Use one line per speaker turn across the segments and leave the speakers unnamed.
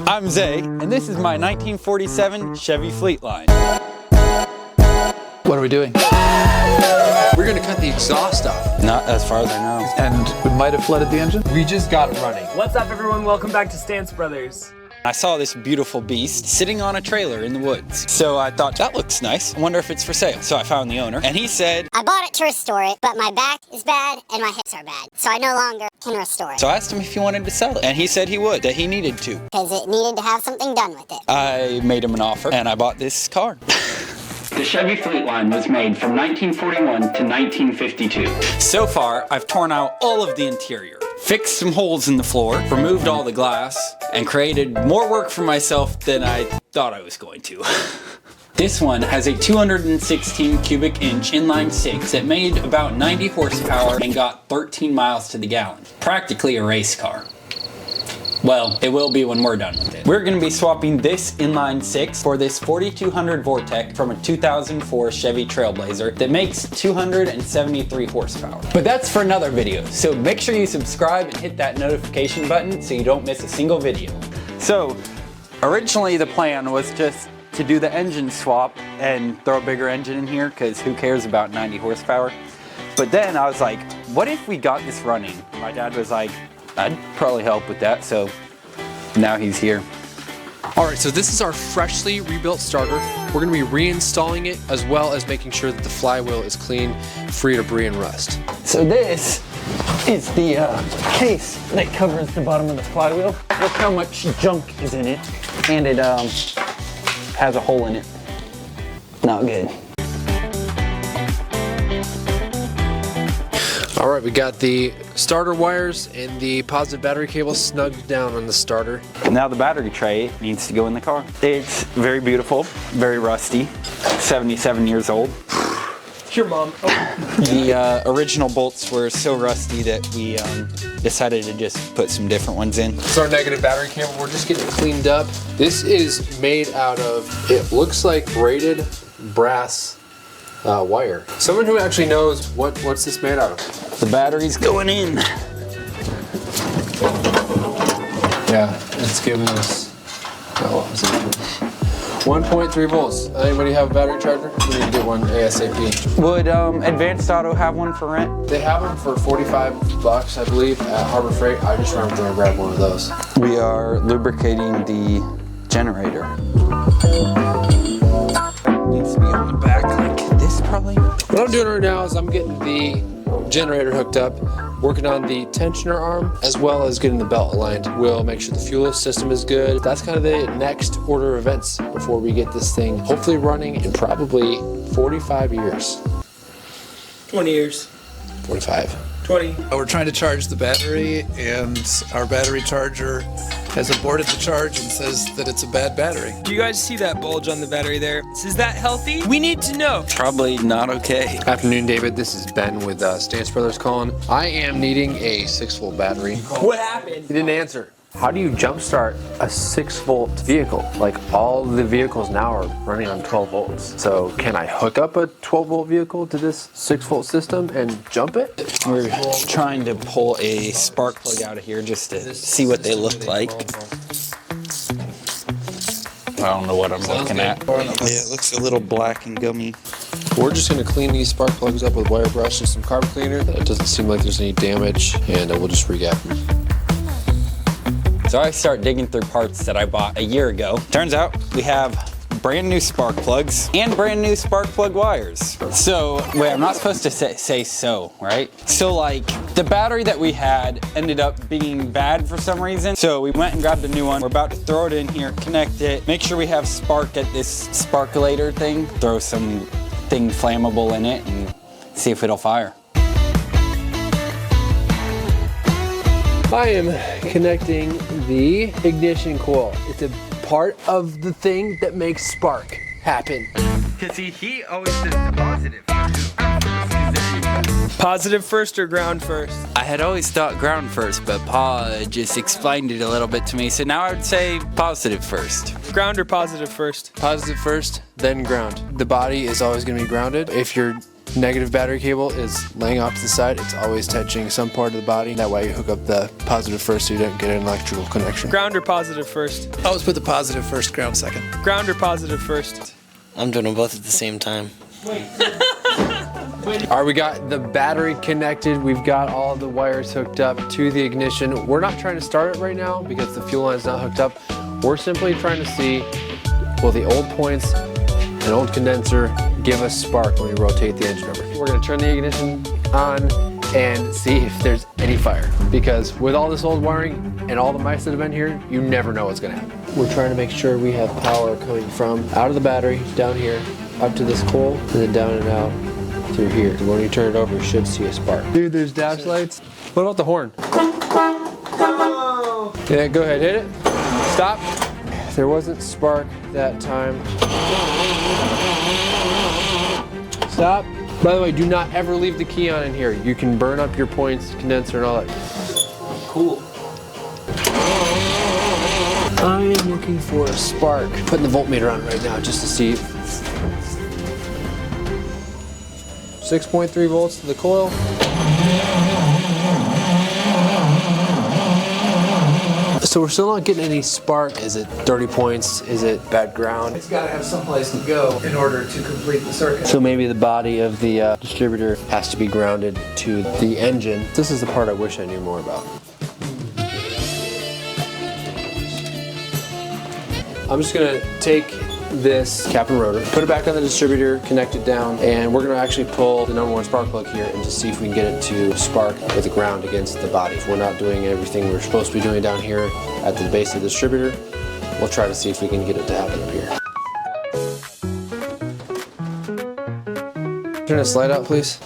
I'm Zay, and this is my 1947 Chevy Fleetline.
What are we doing?
We're gonna cut the exhaust off.
Not as far as I know.
And we might have flooded the engine?
We just got it running.
What's up, everyone? Welcome back to Stance Brothers.
I saw this beautiful beast sitting on a trailer in the woods. So I thought, that looks nice. I wonder if it's for sale. So I found the owner, and he said,
I bought it to restore it, but my back is bad and my hips are bad, so I no longer can restore it.
so I asked him if he wanted to sell it, and he said he would, that he needed to.
Because it needed to have something done with it.
I made him an offer, and I bought this car. The Chevy Fleetline was made from 1941 to 1952. So far, I've torn out all of the interior, fixed some holes in the floor, removed all the glass, and created more work for myself than I thought I was going to. This one has a 216 cubic inch inline six that made about 90 horsepower and got 13 miles to the gallon. Practically a race car. Well, it will be when we're done with it. We're gonna be swapping this inline six for this 4200 Vortec from a 2004 Chevy Trailblazer that makes 273 horsepower. But that's for another video, so make sure you subscribe and hit that notification button so you don't miss a single video. So, originally the plan was just to do the engine swap and throw a bigger engine in here, because who cares about 90 horsepower? But then I was like, what if we got this running? My dad was like, I'd probably help with that, so now he's here.
All right, so this is our freshly rebuilt starter. We're gonna be reinstalling it as well as making sure that the flywheel is clean, free of debris and rust.
So this is the case that covers the bottom of the flywheel. Look how much junk is in it, and it has a hole in it. Not good.
All right, we got the starter wires and the positive battery cable snugged down on the starter.
Now the battery tray needs to go in the car. It's very beautiful, very rusty, 77 years old.
Your mom.
The original bolts were so rusty that we decided to just put some different ones in.
It's our negative battery cable. We're just getting it cleaned up. This is made out of, it looks like braided brass wire. Someone who actually knows what's this made out of.
The battery's going in.
Yeah, it's giving us, what was it? 1.3 volts. Anybody have a battery charger? We need to get one ASAP.
Would Advanced Auto have one for rent?
They have them for 45 bucks, I believe, at Harbor Freight. I just ran and grabbed one of those.
We are lubricating the generator. Needs to be on the back like this probably.
What I'm doing right now is I'm getting the generator hooked up, working on the tensioner arm, as well as getting the belt aligned. We'll make sure the fuel system is good. That's kind of the next order of events before we get this thing hopefully running in probably 45 years.
20 years.
45.
20.
We're trying to charge the battery, and our battery charger has aborted the charge and says that it's a bad battery.
Do you guys see that bulge on the battery there? Is that healthy? We need to know.
Probably not okay.
Afternoon, David. This is Ben with Stance Brothers calling. I am needing a 6-volt battery.
What happened?
He didn't answer. How do you jumpstart a 6-volt vehicle? Like, all the vehicles now are running on 12 volts. So can I hook up a 12-volt vehicle to this 6-volt system and jump it?
We're trying to pull a spark plug out of here just to see what they look like. I don't know what I'm looking at. Yeah, it looks a little black and gummy.
We're just gonna clean these spark plugs up with wire brush and some carb cleaner. It doesn't seem like there's any damage, and we'll just re-gap them.
So I start digging through parts that I bought a year ago. Turns out we have brand new spark plugs and brand new spark plug wires. So, wait, I'm not supposed to say so, right? So like, the battery that we had ended up being bad for some reason. So we went and grabbed a new one. We're about to throw it in here, connect it, make sure we have spark at this sparkulator thing, throw something flammable in it and see if it'll fire.
I am connecting the ignition coil. It's a part of the thing that makes spark happen.
Cause he always says the positive.
Positive first or ground first?
I had always thought ground first, but Pa just explained it a little bit to me, so now I would say positive first.
Ground or positive first?
Positive first, then ground. The body is always gonna be grounded. If you're negative battery cable is laying off to the side. It's always touching some part of the body. That way you hook up the positive first so you don't get an electrical connection.
Ground or positive first?
Always put the positive first, ground second.
Ground or positive first?
I'm doing them both at the same time.
All right, we got the battery connected. We've got all the wires hooked up to the ignition. We're not trying to start it right now because the fuel line is not hooked up. We're simply trying to see, will the old points and old condenser give us spark when we rotate the engine over. We're gonna turn the ignition on and see if there's any fire. Because with all this old wiring and all the mice that have been here, you never know what's gonna happen. We're trying to make sure we have power coming from out of the battery, down here, up to this coil, and then down and out through here. When you turn it over, you should see a spark. Dude, there's dash lights. What about the horn? Yeah, go ahead, hit it. Stop. There wasn't spark that time. Stop. By the way, do not ever leave the key on in here. You can burn up your points, condenser, and all that. Cool. I am looking for a spark. Putting the voltmeter on right now just to see. 6.3 volts to the coil. So we're still not getting any spark. Is it dirty points? Is it bad ground?
It's got to have some place to go in order to complete the circuit.
So maybe the body of the distributor has to be grounded to the engine. This is the part I wish I knew more about. I'm just gonna take this cap and rotor, put it back on the distributor, connect it down, and we're gonna actually pull the #1 spark plug here and just see if we can get it to spark with the ground against the body. If we're not doing everything we're supposed to be doing down here at the base of the distributor, we'll try to see if we can get it to happen up here. Turn the slide out, please.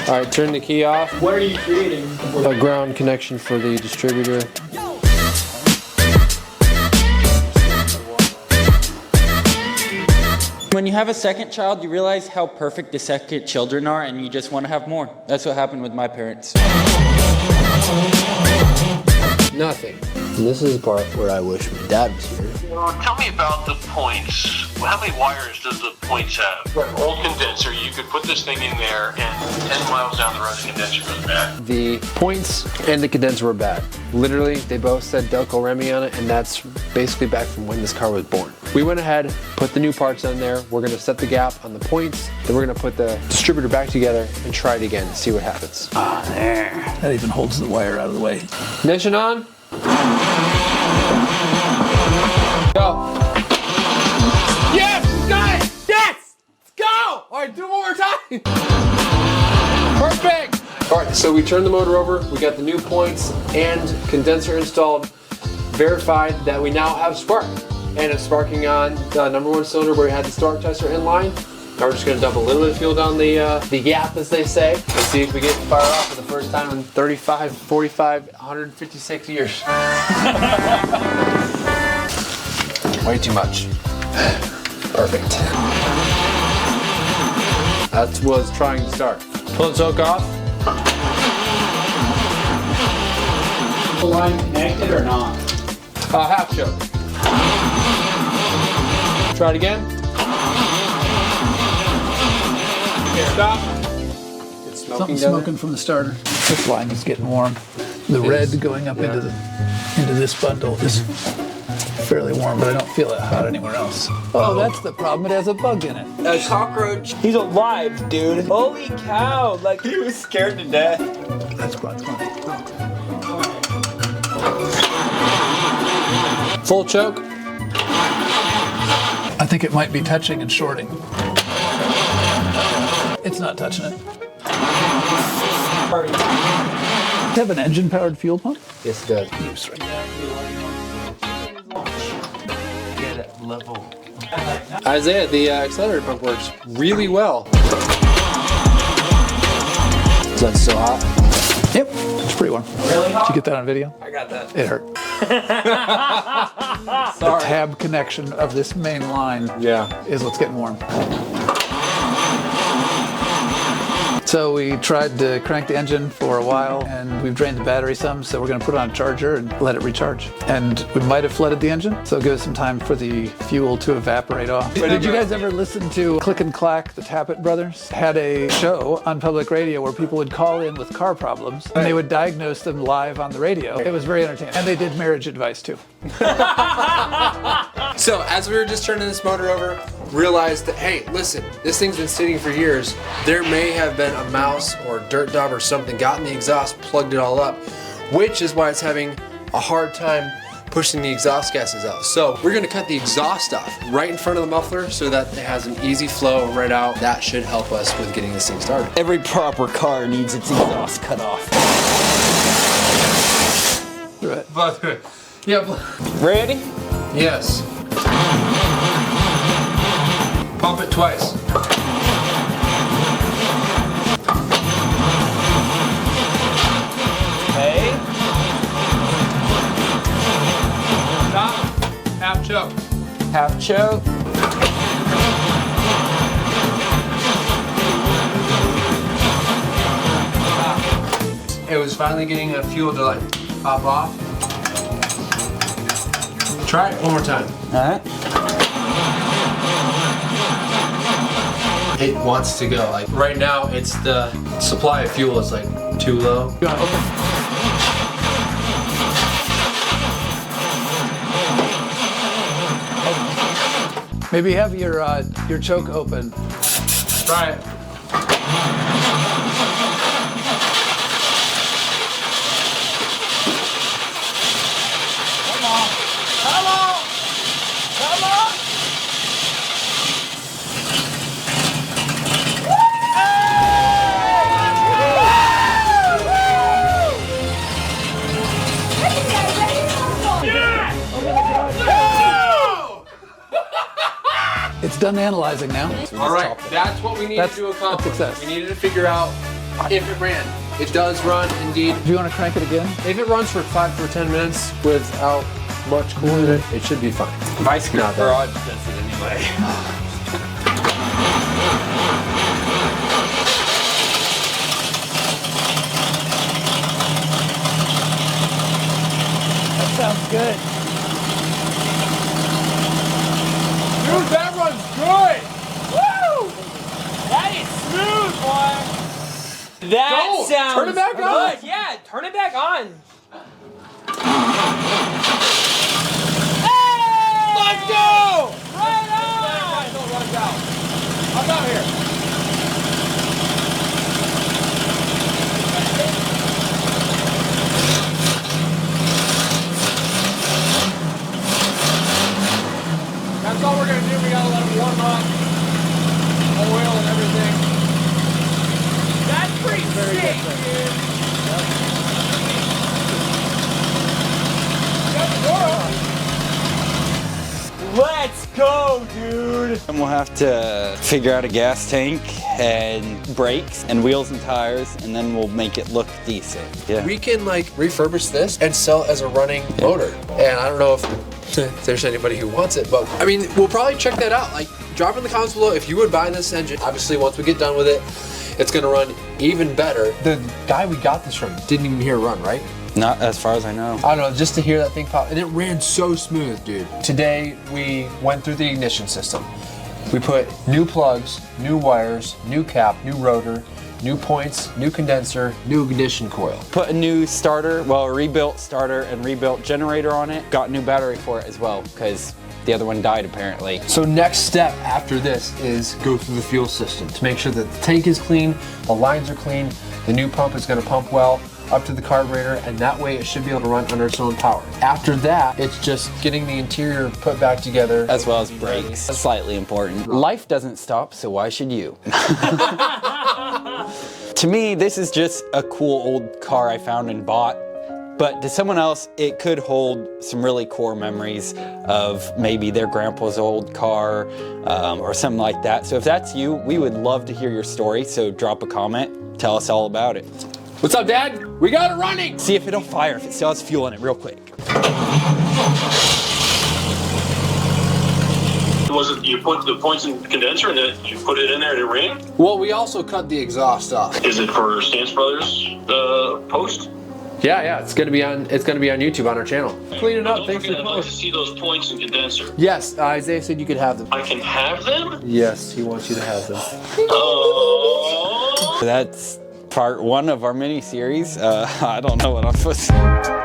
All right, turn the key off.
What are you creating?
A ground connection for the distributor.
When you have a second child, you realize how perfect the second children are and you just want to have more. That's what happened with my parents.
Nothing. And this is the part where I wish my dad was here.
Tell me about the points. How many wires does the points have? For an old condenser, you could put this thing in there and 10 miles down the road the condenser goes bad.
The points and the condenser were bad. Literally, they both said Delco Remy on it, and that's basically back from when this car was born. We went ahead, put the new parts on there. We're gonna set the gap on the points, then we're gonna put the distributor back together and try it again, see what happens.
Ah, there. That even holds the wire out of the way.
Ignition on. Go. Yes, we got it! Yes! Let's go! All right, do it one more time. Perfect! All right, so we turned the motor over. We got the new points and condenser installed. Verified that we now have spark. And it's sparking on the #1 cylinder where we had the spark tester in line. Now we're just gonna dump a little bit of fuel down the gap, as they say, and see if we get fire off for the first time in 35, 45, 156 years. Way too much. Perfect. That was trying to start. Pull and soak off.
The line connected or not?
Half choke. Try it again. Stop. It's
Something smoking from the starter. This line is getting warm. The red going up into this bundle is fairly warm, but I don't feel it hot anywhere else. Oh, that's the problem. It has a bug in it.
A cockroach. He's alive, dude. Holy cow. Like,
He was scared to death.
That's quite funny.
Full choke.
I think it might be touching and shorting. It's not touching it. Does it have an engine-powered fuel pump?
Yes, it does.
Oops, right.
Get it level.
Isaiah, the accelerator pump works really well. Is that still hot?
Yep, it's pretty warm.
really hot?
Did you get that on video?
I got that.
It hurt. The tab connection of this main line
Yeah.
is what's getting warm. So we tried to crank the engine for a while and we've drained the battery some, so we're gonna put it on a charger and let it recharge. And we might have flooded the engine, so give us some time for the fuel to evaporate off. Did you guys ever listen to Click and Clack, the Tappet brothers? Had a show on public radio where people would call in with car problems and they would diagnose them live on the radio. It was very entertaining. And they did marriage advice too.
So as we were just turning this motor over, realized that, hey, listen, this thing's been sitting for years. There may have been a mouse or a dirt dog or something, got in the exhaust, plugged it all up, which is why it's having a hard time pushing the exhaust gases out. So we're gonna cut the exhaust off right in front of the muffler so that it has an easy flow right out. That should help us with getting this thing started.
Every proper car needs its exhaust cut off.
Right.
Yep.
Ready?
Yes. Pump it twice.
Hey.
Stop. Half choke.
Half choke.
It was finally getting a fuel to like pop off. Try it one more time.
All right.
It wants to go. Like right now, it's the supply of fuel is like too low.
You wanna open? Maybe have your choke open.
Try it.
It's done analyzing now.
All right, that's what we needed to accomplish.
That's success.
We needed to figure out if it ran. It does run, indeed.
Do you want to crank it again?
If it runs for 5 or 10 minutes without much cooling in it, it should be fine.
Vice Garage does it anyway.
That sounds good.
Dude, that runs good!
Woo! That is smooth, boy. That
Go!
sounds
Turn it back
good.
on.
Yeah, turn it back on.
Let's go!
Right on.
Don't run out. I'm out here. That's all we're gonna do. We gotta let them warm up. Oil and everything.
That's pretty sick, dude. Let's go, dude.
And we'll have to figure out a gas tank and brakes and wheels and tires, and then we'll make it look decent. Yeah.
We can like refurbish this and sell it as a running motor. And I don't know if there's anybody who wants it, but I mean, we'll probably check that out. Like, drop in the comments below if you would buy this engine. Obviously, once we get done with it, it's gonna run even better. The guy we got this from didn't even hear it run, right?
Not as far as I know.
I don't know, just to hear that thing pop, and it ran so smooth, dude. Today, we went through the ignition system. We put new plugs, new wires, new cap, new rotor, new points, new condenser, new ignition coil.
Put a new starter, well, a rebuilt starter and rebuilt generator on it. Got a new battery for it as well, because the other one died apparently.
So next step after this is go through the fuel system to make sure that the tank is clean, the lines are clean, the new pump is gonna pump well up to the carburetor, and that way it should be able to run under its own power. After that, it's just getting the interior put back together.
As well as brakes. Slightly important. Life doesn't stop, so why should you? To me, this is just a cool old car I found and bought. But to someone else, it could hold some really core memories of maybe their grandpa's old car or something like that. So if that's you, we would love to hear your story. So drop a comment, tell us all about it.
What's up, Dad? We got it running!
See if it'll fire, if it still has fuel in it real quick.
Was it you put the points in the condenser and then you put it in there to ring?
Well, we also cut the exhaust off.
Is it for Stance Brothers post?
Yeah, it's gonna be on YouTube on our channel. Clean it up.
Don't
Thanks for
forget,
the
I'd like to
post.
see those points in condenser.
Yes, Isaiah said you could have them.
I can have them?
Yes, he wants you to have them.
Oh.
That's part 1 of our mini series. I don't know what I'm supposed to.